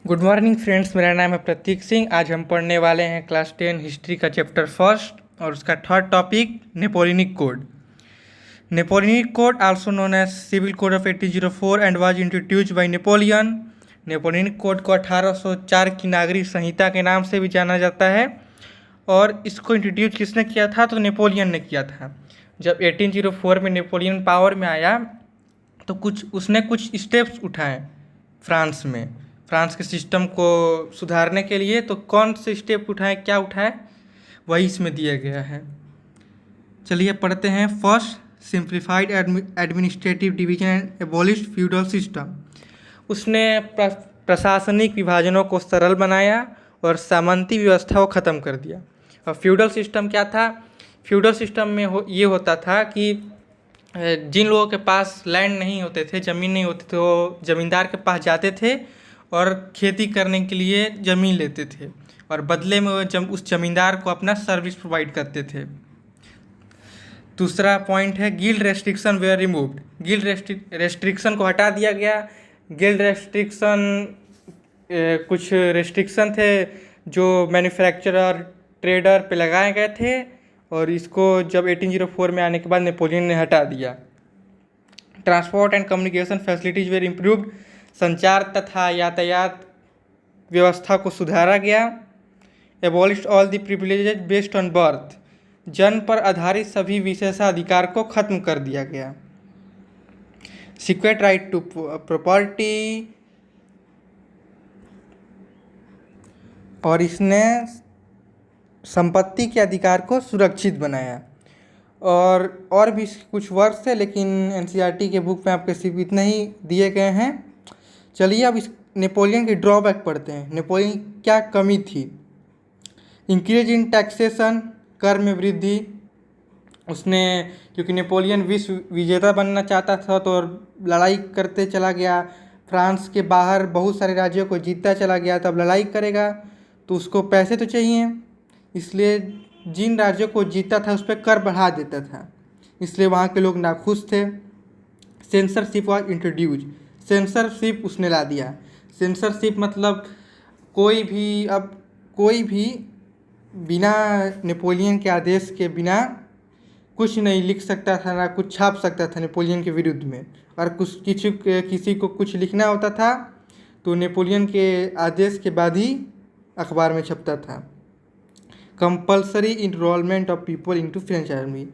Good morning friends, मेरा नाम है प्रतीक सिंह। आज हम पढ़ने वाले हैं क्लास 10 हिस्ट्री का चैप्टर फर्स्ट और उसका third topic Napoleonic code. Napoleonic code also known as civil code of 1804 and was introduced by Napoleon. Napoleonic code को 1804 की नागरिक संहिता के नाम से भी जाना जाता है और इसको इंट्रोड्यूस किसने किया था? तो नेपोलियन ने किया था। जब 1804 में नेपोलियन पावर में आया तो उसने कुछ स्टेप्स उठाए फ्रांस के सिस्टम को सुधारने के लिए। तो कौन से स्टेप उठाए, क्या उठाए, वही इसमें दिया गया है। चलिए पढ़ते हैं। First, simplified administrative division and abolished feudal system. उसने प्रशासनिक विभाजनों को सरल बनाया और सामंती व्यवस्था को ख़त्म कर दिया। और फ्यूडल सिस्टम क्या था? फ्यूडल सिस्टम में ये होता था कि जिन लोगों के पास लैंड नहीं होते थे, ज़मीन नहीं होती थे, वो ज़मींदार के पास जाते थे और खेती करने के लिए ज़मीन लेते थे और बदले में वो उस ज़मींदार को अपना सर्विस प्रोवाइड करते थे। दूसरा पॉइंट है guild restriction were removed. Guild restriction को हटा दिया गया। गिल्ड रेस्ट्रिक्शन कुछ रेस्ट्रिक्शन थे जो मैन्युफैक्चरर ट्रेडर पे लगाए गए थे और इसको जब 1804 में आने के बाद नेपोलियन ने हटा दिया। Transport and communication facilities were improved. संचार तथा यातायात व्यवस्था को सुधारा गया। Abolished all the privileges based on birth. जन्म पर आधारित सभी विशेषाधिकार को खत्म कर दिया गया। सिक्वेट राइट टू प्रॉपर्टी, और इसने संपत्ति के अधिकार को सुरक्षित बनाया। और भी कुछ वर्ड्स थे लेकिन एनसीईआरटी के बुक में आपके सिर्फ इतने ही दिए गए हैं। चलिए अब इस नेपोलियन की ड्रॉबैक पढ़ते हैं। नेपोलियन क्या कमी थी? इंक्रीज इन टैक्सेशन, कर में वृद्धि। उसने, क्योंकि नेपोलियन विश्व विजेता बनना चाहता था तो लड़ाई करते चला गया। फ्रांस के बाहर बहुत सारे राज्यों को जीतता चला गया। तब लड़ाई करेगा तो उसको पैसे तो चाहिए, इसलिए जिन राज्यों को जीतता था उस पर कर बढ़ा देता था, इसलिए वहाँ के लोग नाखुश थे। Censorship was introduce. सेंसरशिप उसने ला दिया। सेंसरशिप मतलब कोई भी बिना नेपोलियन के आदेश के बिना कुछ नहीं लिख सकता था, ना कुछ छाप सकता था नेपोलियन के विरुद्ध में। और किसी को कुछ लिखना होता था तो नेपोलियन के आदेश के बाद ही अखबार में छपता था। Compulsory enrolment of people into French army.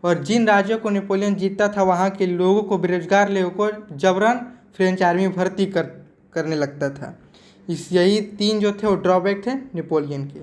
और जिन राज्यों को नेपोलियन जीतता था वहाँ के लोगों को, बेरोजगार लोगों को जबरन फ्रेंच आर्मी में भर्ती करने लगता था। यही तीन जो थे वो ड्रॉबैक थे नेपोलियन के।